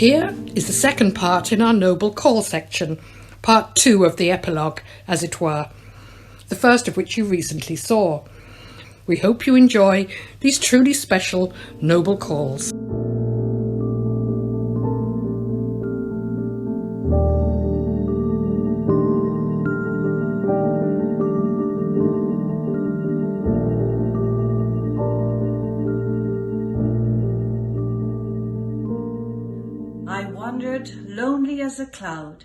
Here is the second part in our Noble Call section, part 2 of the epilogue, as it were, the first of which you recently saw. We hope you enjoy these truly special Noble Calls. I wandered lonely as a cloud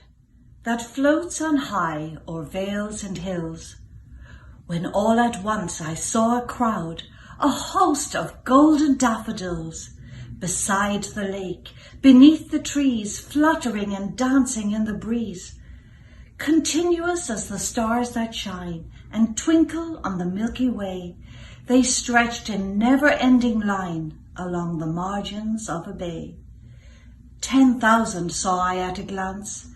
that floats on high o'er vales and hills, when all at once I saw a crowd, a host of golden daffodils, beside the lake, beneath the trees, fluttering and dancing in the breeze, continuous as the stars that shine and twinkle on the Milky Way. They stretched in never-ending line along the margins of a bay. 10,000 saw I at a glance,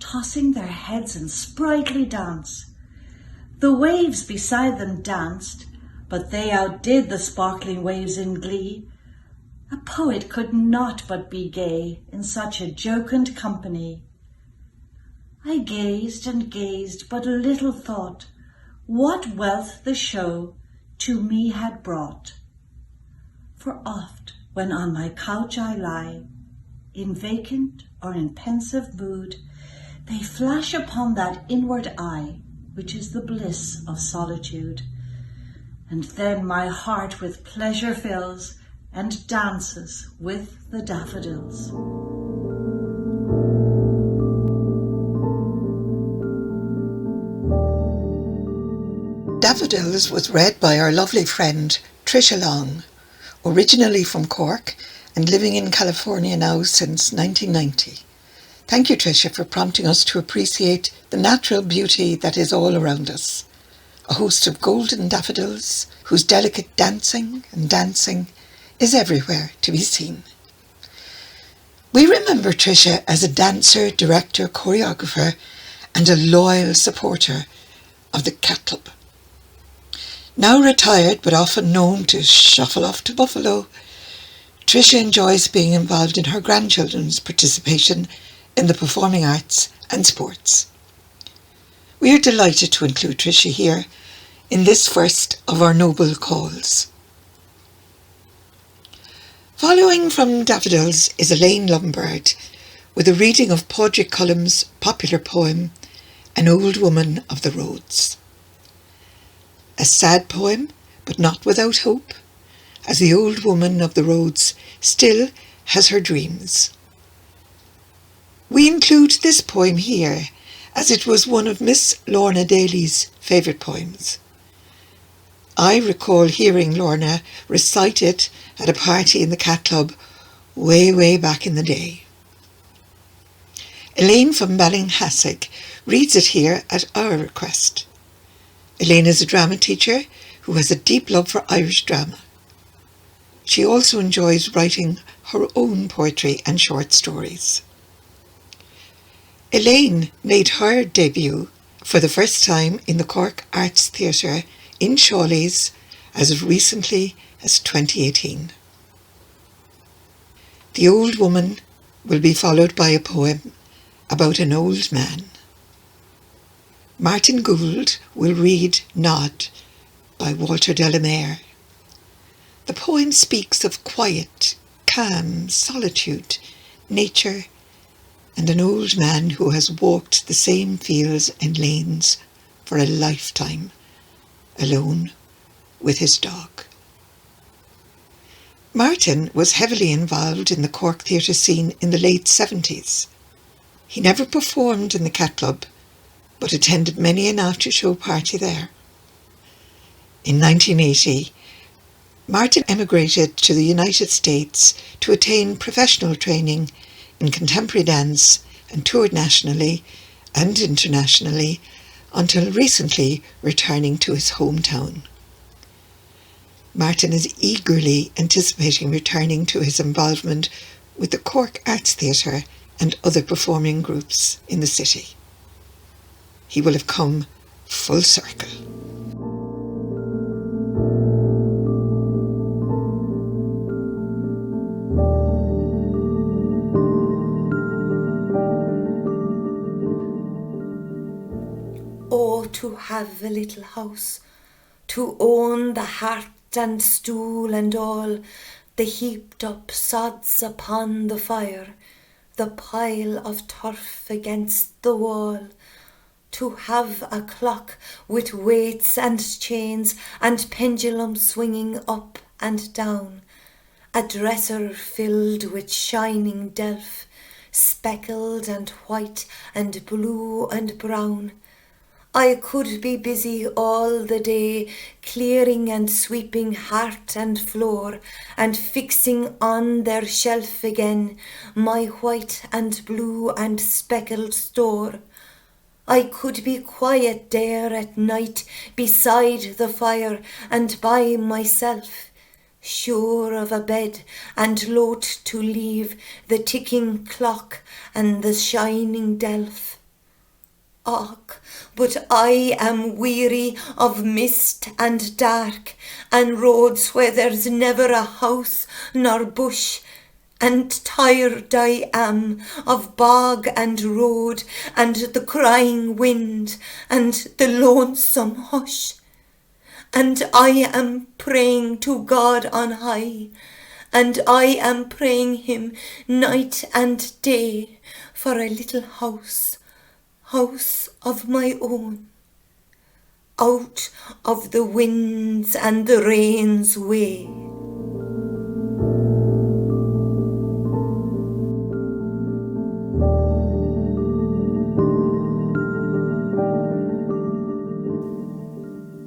tossing their heads in sprightly dance. The waves beside them danced, but they outdid the sparkling waves in glee. A poet could not but be gay in such a jocund company. I gazed and gazed, but little thought what wealth the show to me had brought. For oft, when on my couch I lie, in vacant or in pensive mood, they flash upon that inward eye, which is the bliss of solitude. And then my heart with pleasure fills, and dances with the daffodils. Daffodils was read by our lovely friend Trish Long, originally from Cork and living in California now since 1990. Thank you, Tricia, for prompting us to appreciate the natural beauty that is all around us. A host of golden daffodils whose delicate dancing is everywhere to be seen. We remember Tricia as a dancer, director, choreographer and a loyal supporter of the Cat Club. Now retired but often known to shuffle off to Buffalo, Tricia enjoys being involved in her grandchildren's participation in the performing arts and sports. We are delighted to include Tricia here in this first of our Noble Calls. Following from Daffodils is Elaine Lombard with a reading of Padraig Colum's popular poem, An Old Woman of the Roads. A sad poem, but not without hope, as the old woman of the roads still has her dreams. We include this poem here as it was one of Miss Lorna Daly's favourite poems. I recall hearing Lorna recite it at a party in the Cat Club way back in the day. Elaine from Ballinhassig reads it here at our request. Elaine is a drama teacher who has a deep love for Irish drama. She also enjoys writing her own poetry and short stories. Elaine made her debut for the first time in the Cork Arts Theatre in Síle as recently as 2018. The Old Woman will be followed by a poem about an old man. Martin Gould will read Nod by Walter Delamere. The poem speaks of quiet, calm, solitude, nature, and an old man who has walked the same fields and lanes for a lifetime, alone with his dog. Martin was heavily involved in the Cork theatre scene in the late 70s. He never performed in the Cat Club, but attended many an after-show party there. In 1980, Martin emigrated to the United States to attain professional training in contemporary dance and toured nationally and internationally until recently returning to his hometown. Martin is eagerly anticipating returning to his involvement with the Cork Arts Theatre and other performing groups in the city. He will have come full circle. Oh, to have a little house, to own the hearth and stool and all, the heaped up sods upon the fire, the pile of turf against the wall, to have a clock with weights and chains and pendulum swinging up and down, a dresser filled with shining delf, speckled and white and blue and brown. I could be busy all the day, clearing and sweeping hearth and floor, and fixing on their shelf again my white and blue and speckled store. I could be quiet there at night beside the fire and by myself, sure of a bed and loath to leave the ticking clock and the shining delf. Och, but I am weary of mist and dark, and roads where there's never a house nor bush, and tired I am of bog and road, and the crying wind, and the lonesome hush. And I am praying to God on high, and I am praying him night and day for a little house of my own, out of the winds and the rain's way.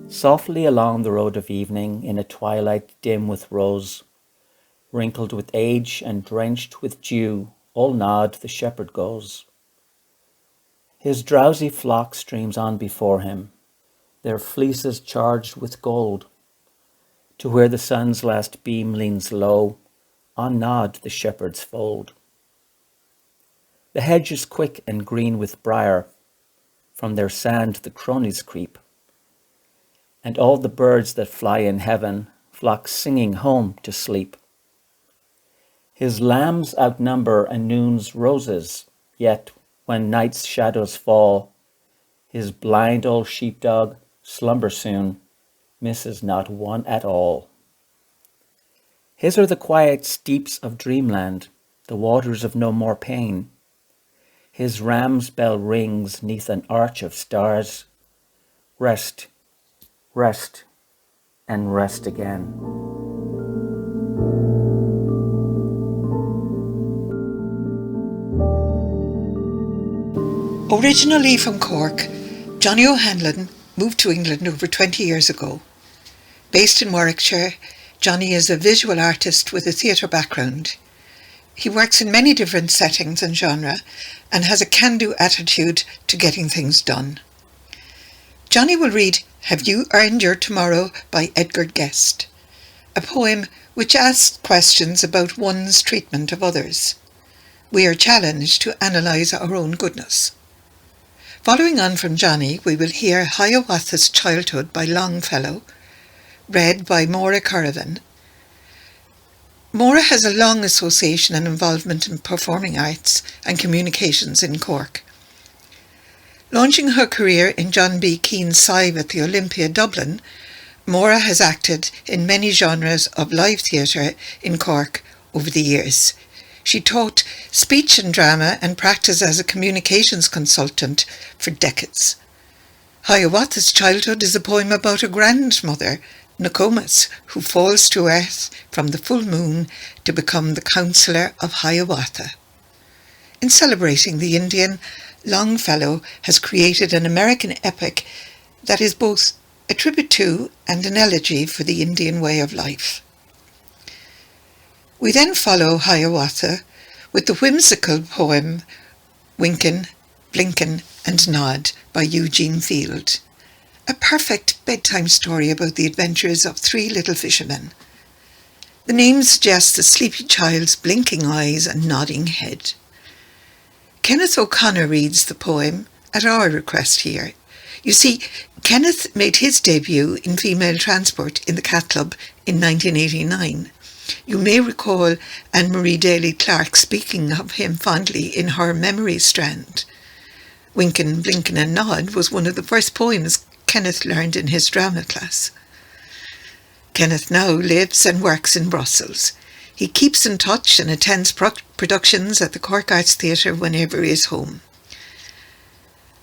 Softly along the road of evening, in a twilight dim with rose, wrinkled with age and drenched with dew, O'9 the shepherd goes. His drowsy flock streams on before him, their fleeces charged with gold, to where the sun's last beam leans low O'9 the shepherd's fold. The hedge is quick and green with briar, from their sand the cronies creep, and all the birds that fly in heaven flock singing home to sleep. His lambs outnumber a noon's roses, yet when night's shadows fall, his blind old sheepdog, slumber soon, misses not one at all. His are the quiet steeps of dreamland, the waters of no more pain. His ram's bell rings neath an arch of stars. Rest, rest, and rest again. Originally from Cork, Johnny O'Hanlon moved to England over 20 years ago. Based in Warwickshire, Johnny is a visual artist with a theatre background. He works in many different settings and genre and has a can-do attitude to getting things done. Johnny will read Have You Earned Your Tomorrow by Edgar Guest, a poem which asks questions about one's treatment of others. We are challenged to analyse our own goodness. Following on from Johnny, we will hear Hiawatha's Childhood by Longfellow, read by Maura Currivan. Maura has a long association and involvement in performing arts and communications in Cork. Launching her career in John B. Keane's Sile at the Olympia, Dublin, Maura has acted in many genres of live theatre in Cork over the years. She taught speech and drama and practiced as a communications consultant for decades. Hiawatha's Childhood is a poem about a grandmother, Nokomis, who falls to earth from the full moon to become the counsellor of Hiawatha. In celebrating the Indian, Longfellow has created an American epic that is both a tribute to and an elegy for the Indian way of life. We then follow Hiawatha with the whimsical poem Winkin', Blinkin' and Nod by Eugene Field, a perfect bedtime story about the adventures of three little fishermen. The name suggests a sleepy child's blinking eyes and nodding head. Kenneth O'Connor reads the poem at our request here. You see, Kenneth made his debut in female transport in the Cat Club in 1989. You may recall Anne-Marie Daly Clark speaking of him fondly in her Memory Strand. Winkin', Blinkin' and Nod was one of the first poems Kenneth learned in his drama class. Kenneth now lives and works in Brussels. He keeps in touch and attends productions at the Cork Arts Theatre whenever he is home.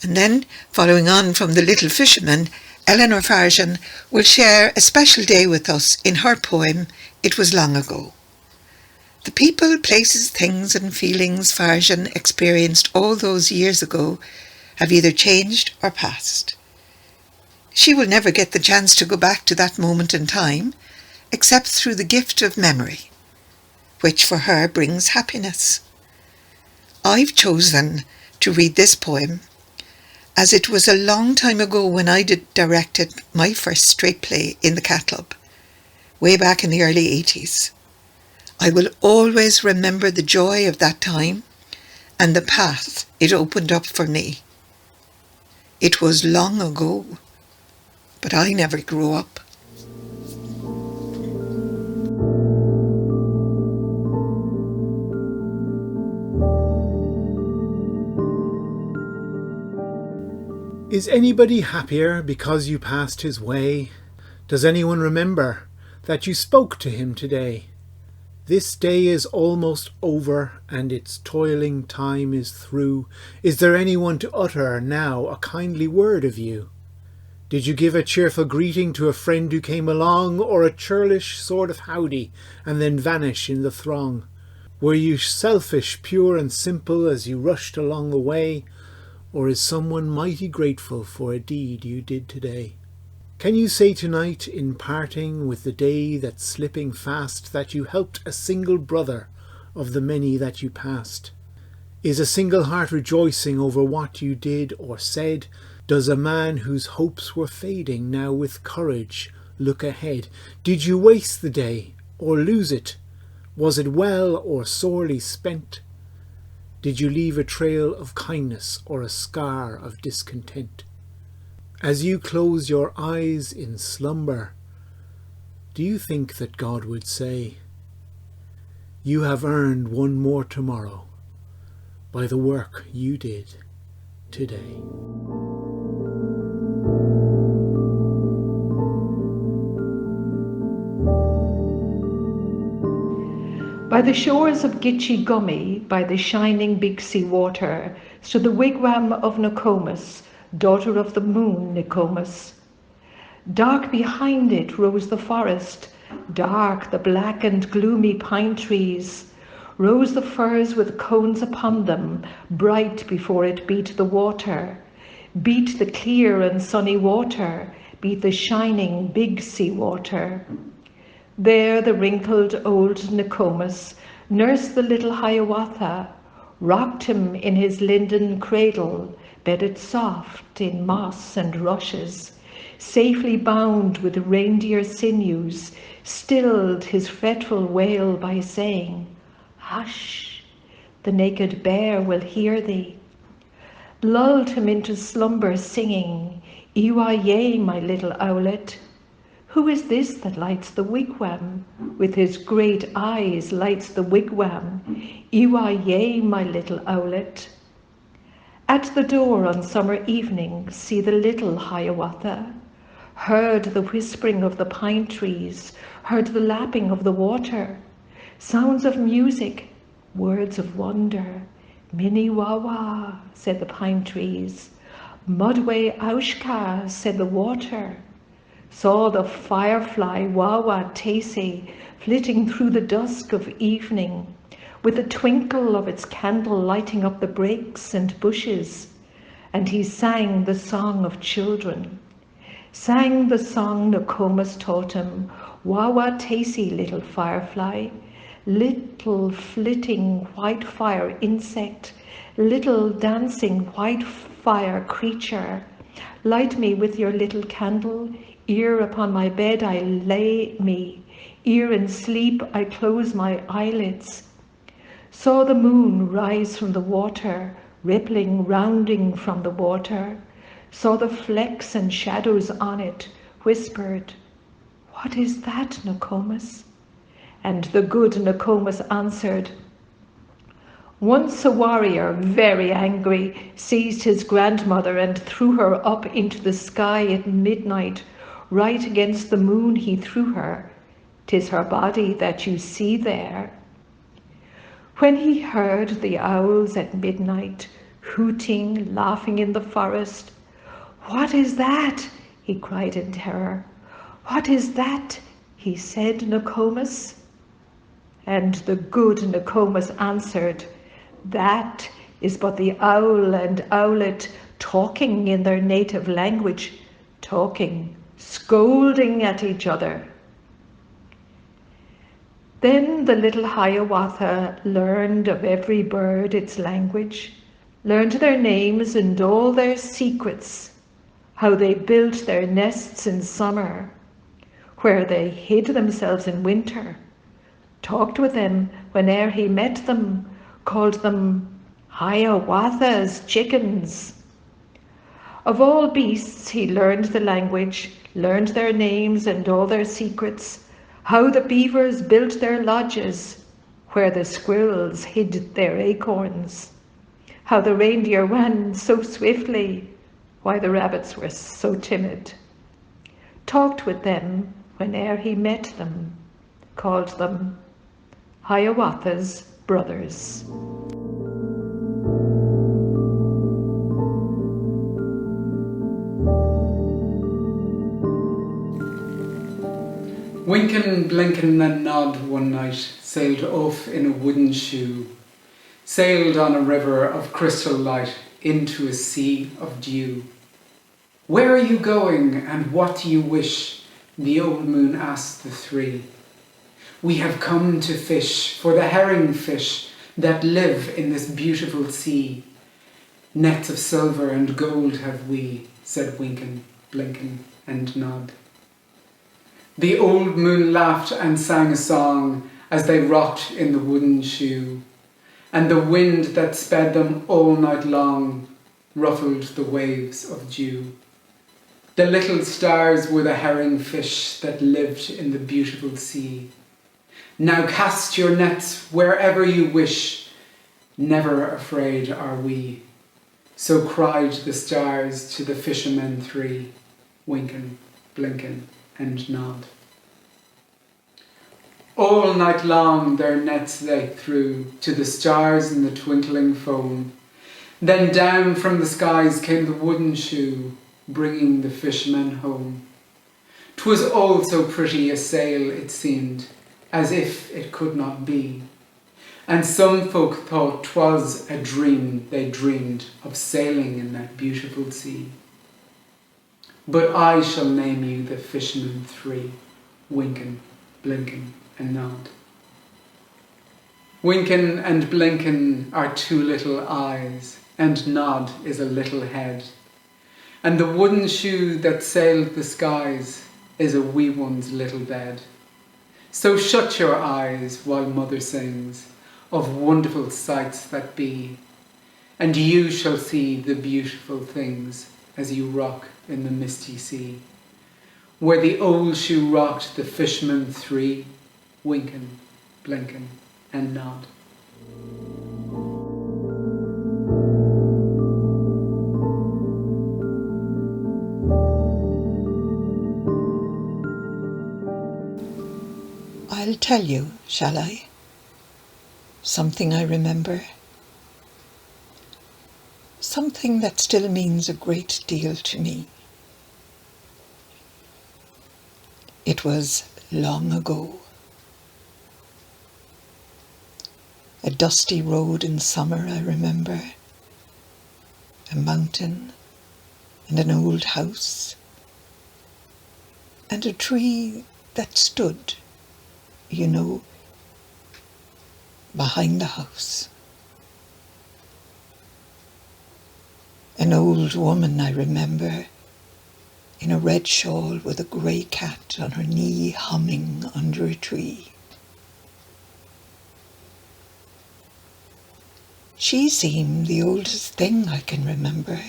And then, following on from The Little Fisherman, Eleanor Farjan will share a special day with us in her poem, It Was Long Ago. The people, places, things and feelings Farjan experienced all those years ago have either changed or passed. She will never get the chance to go back to that moment in time, except through the gift of memory, which for her brings happiness. I've chosen to read this poem as it was a long time ago when I directed my first straight play in the Cat Club, way back in the early 80s. I will always remember the joy of that time and the path it opened up for me. It was long ago, but I never grew up. Is anybody happier because you passed his way? Does anyone remember that you spoke to him today? This day is almost over and its toiling time is through. Is there anyone to utter now a kindly word of you? Did you give a cheerful greeting to a friend who came along, or a churlish sort of howdy and then vanish in the throng? Were you selfish, pure and simple as you rushed along the way? Or is someone mighty grateful for a deed you did today? Can you say tonight, in parting with the day that's slipping fast, that you helped a single brother of the many that you passed? Is a single heart rejoicing over what you did or said? Does a man whose hopes were fading now with courage look ahead? Did you waste the day or lose it? Was it well or sorely spent? Did you leave a trail of kindness or a scar of discontent? As you close your eyes in slumber, do you think that God would say, "You have earned one more tomorrow by the work you did today"? By the shores of Gitchy Gummy, by the shining Big Sea water, stood the wigwam of Nokomis, daughter of the moon Nokomis. Dark behind it rose the forest, dark the black and gloomy pine trees. Rose the firs with cones upon them, bright before it beat the water. Beat the clear and sunny water, beat the shining Big Sea water. There the wrinkled old Nokomis nursed the little Hiawatha, rocked him in his linden cradle, bedded soft in moss and rushes, safely bound with reindeer sinews, stilled his fretful wail by saying, "Hush, the naked bear will hear thee." Lulled him into slumber singing, "Iwa-yay, my little owlet." Who is this that lights the wigwam? With his great eyes lights the wigwam. Iwa-yay, my little owlet. At the door on summer evenings, see the little Hiawatha. Heard the whispering of the pine trees, heard the lapping of the water. Sounds of music, words of wonder. Minnie-wah-wah, said the pine trees. Mudway-aushka, said the water. Saw the firefly Wah-wah-taysy flitting through the dusk of evening, with the twinkle of its candle lighting up the brakes and bushes, and he sang the song of children. Sang the song Nokomis taught him, Wah-wah-taysy, little firefly, little flitting white fire insect, little dancing white fire creature, light me with your little candle. Ere upon my bed I lay me, ere in sleep I close my eyelids. Saw the moon rise from the water, rippling, rounding from the water. Saw the flecks and shadows on it, whispered, "What is that, Nokomis?" And the good Nokomis answered, Once a warrior, very angry, seized his grandmother and threw her up into the sky at midnight. Right against the moon he threw her. 'Tis her body that you see there. When he heard the owls at midnight, hooting, laughing in the forest, "What is that?" he cried in terror. "What is that?" he said, Nokomis. And the good Nokomis answered, "That is but the owl and owlet talking in their native language, talking, scolding at each other." Then the little Hiawatha learned of every bird its language, learned their names and all their secrets, how they built their nests in summer, where they hid themselves in winter, talked with them whene'er he met them, called them Hiawatha's chickens. Of all beasts he learned the language, learned their names and all their secrets, how the beavers built their lodges, where the squirrels hid their acorns, how the reindeer ran so swiftly, why the rabbits were so timid. Talked with them whene'er he met them, called them Hiawatha's brothers. Winkin', blinkin' and nod one night sailed off in a wooden shoe, sailed on a river of crystal light into a sea of dew. "Where are you going and what do you wish?" the old moon asked the three. "We have come to fish for the herring fish that live in this beautiful sea. Nets of silver and gold have we," said Winkin', Blinkin' and Nod. The old moon laughed and sang a song as they rocked in the wooden shoe, and the wind that sped them all night long ruffled the waves of dew. The little stars were the herring fish that lived in the beautiful sea. "Now cast your nets wherever you wish, never afraid are we." So cried the stars to the fishermen three, Winkin', Blinkin' and Nod. All night long their nets they threw to the stars in the twinkling foam. Then down from the skies came the wooden shoe, bringing the fishermen home. 'Twas all so pretty a sail it seemed, as if it could not be. And some folk thought 'twas a dream they dreamed of sailing in that beautiful sea. But I shall name you the fishermen three, Winkin', Blinkin' and Nod. Winkin' and Blinkin' are two little eyes, and Nod is a little head. And the wooden shoe that sailed the skies is a wee one's little bed. So shut your eyes while Mother sings of wonderful sights that be, and you shall see the beautiful things as you rock in the misty sea, where the old shoe rocked the fishermen three, Winkin', Blinkin' and Nod. I'll tell you, shall I? Something I remember. Something that still means a great deal to me. It was long ago. A dusty road in summer, I remember. A mountain and an old house. And a tree that stood, you know, behind the house. An old woman, I remember, in a red shawl with a grey cat on her knee, humming under a tree. She seemed the oldest thing I can remember.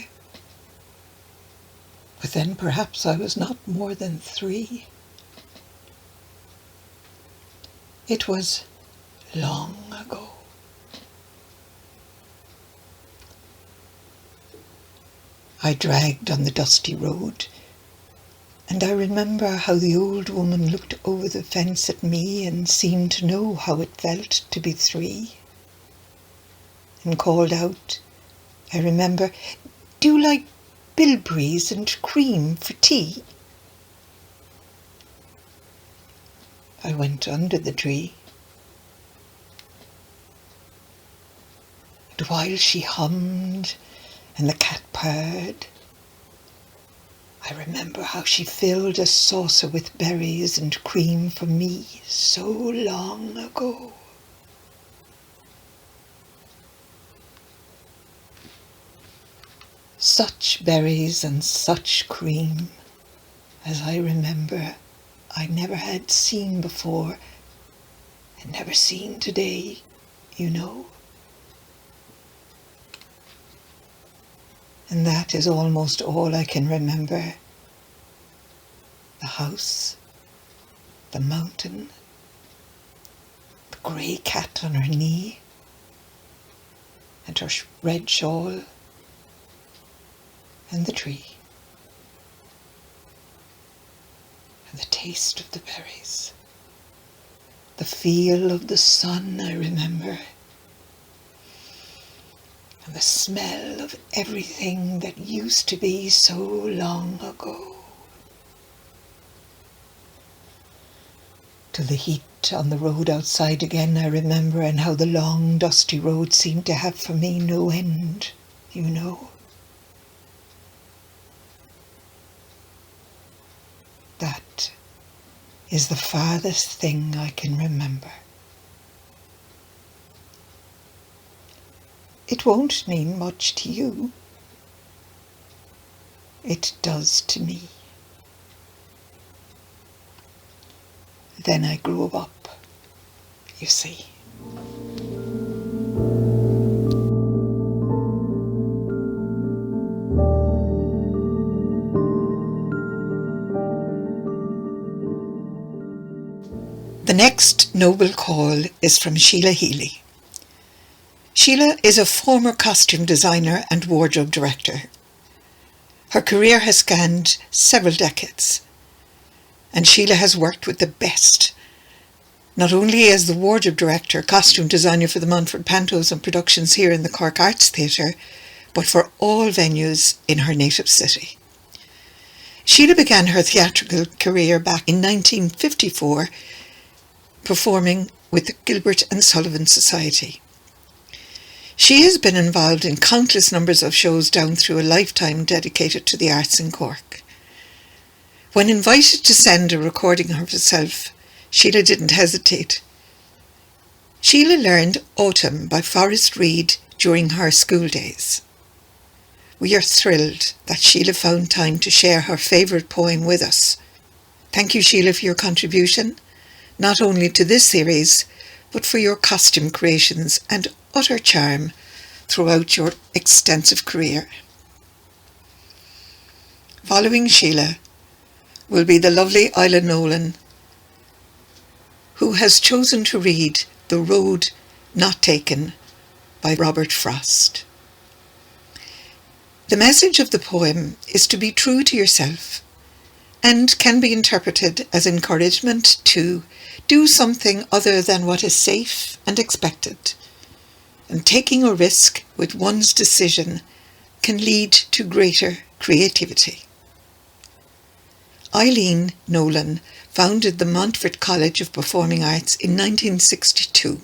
But then perhaps I was not more than 3. It was long ago. I dragged on the dusty road, and I remember how the old woman looked over the fence at me and seemed to know how it felt to be 3, and called out, I remember, "Do you like bilberries and cream for tea?" I went under the tree, and while she hummed and the cat purred, I remember how she filled a saucer with berries and cream for me so long ago. Such berries and such cream as I remember I never had seen before, and never seen today, you know. And that is almost all I can remember. The house, the mountain, the grey cat on her knee, and her red shawl, and the tree, and the taste of the berries, the feel of the sun I remember, and the smell of everything that used to be so long ago. To the heat on the road outside again I remember, and how the long dusty road seemed to have for me no end, you know. That is the farthest thing I can remember. It won't mean much to you. It does to me. Then I grew up, you see. The next noble call is from Síle Healy. Síle is a former costume designer and wardrobe director. Her career has spanned several decades, and Síle has worked with the best, not only as the wardrobe director, costume designer for the Montfort Pantos and productions here in the Cork Arts Theatre, but for all venues in her native city. Síle began her theatrical career back in 1954, performing with the Gilbert and Sullivan Society. She has been involved in countless numbers of shows down through a lifetime dedicated to the arts in Cork. When invited to send a recording of herself, Síle didn't hesitate. Síle learned Autumn by Forrest Reid during her school days. We are thrilled that Síle found time to share her favourite poem with us. Thank you, Síle, for your contribution, not only to this series, but for your costume creations and utter charm throughout your extensive career. Following Síle will be the lovely Eileen Nolan, who has chosen to read The Road Not Taken by Robert Frost. The message of the poem is to be true to yourself and can be interpreted as encouragement to do something other than what is safe and expected, and taking a risk with one's decision can lead to greater creativity. Eileen Nolan founded the Montfort College of Performing Arts in 1962.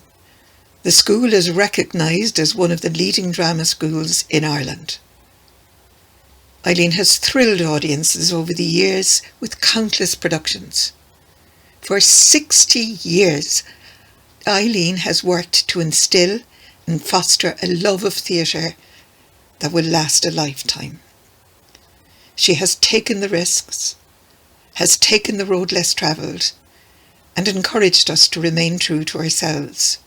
The school is recognised as one of the leading drama schools in Ireland. Eileen has thrilled audiences over the years with countless productions. For 60 years, Eileen has worked to instil and foster a love of theatre that will last a lifetime. She has taken the risks, has taken the road less travelled, and encouraged us to remain true to ourselves.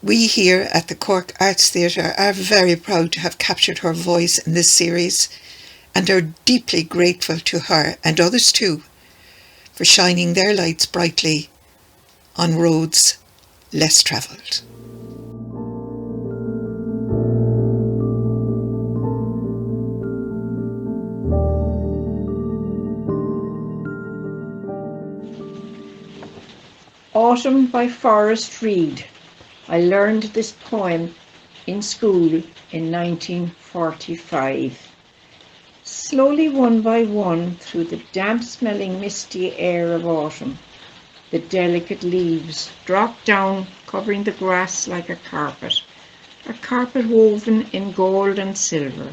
We here at the Cork Arts Theatre are very proud to have captured her voice in this series and are deeply grateful to her and others too for shining their lights brightly on roads less travelled. Autumn by Forrest Reed. I learned this poem in school in 1945. Slowly one by one through the damp-smelling misty air of autumn, the delicate leaves dropped down, covering the grass like a carpet woven in gold and silver,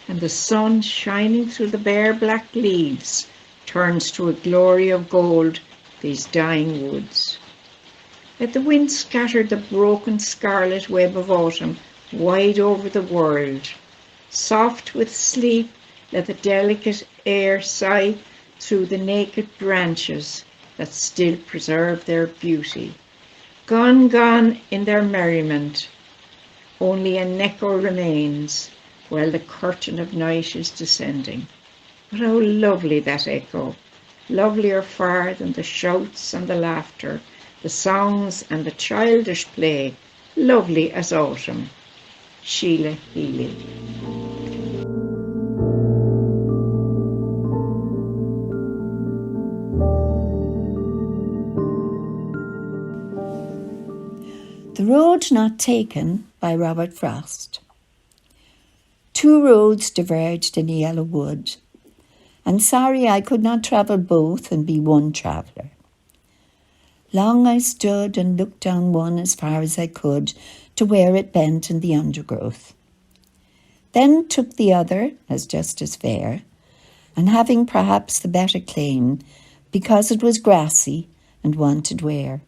and the sun shining through the bare black leaves turns to a glory of gold these dying woods. Let the wind scatter the broken scarlet web of autumn wide over the world. Soft with sleep, let the delicate air sigh through the naked branches that still preserve their beauty. Gone, gone in their merriment, only an echo remains while the curtain of night is descending. But how lovely that echo, lovelier far than the shouts and the laughter, the songs and the childish play, lovely as autumn. Síle, Healy. The Road Not Taken by Robert Frost. Two roads diverged in a yellow wood, and sorry I could not travel both and be one traveller. Long I stood and looked down one as far as I could to where it bent in the undergrowth. Then took the other as just as fair, and having perhaps the better claim, because it was grassy and wanted wear.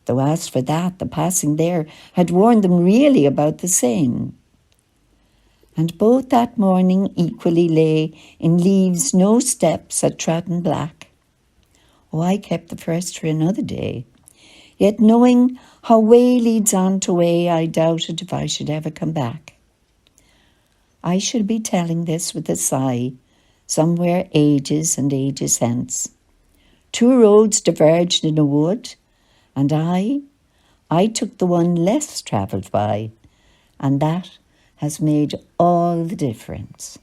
Though as for that, the passing there had worn them really about the same. And both that morning equally lay in leaves no steps had trodden black. Oh, I kept the first for another day, yet knowing how way leads on to way, I doubted if I should ever come back. I should be telling this with a sigh, somewhere ages and ages hence. Two roads diverged in a wood, and I took the one less travelled by, and that has made all the difference.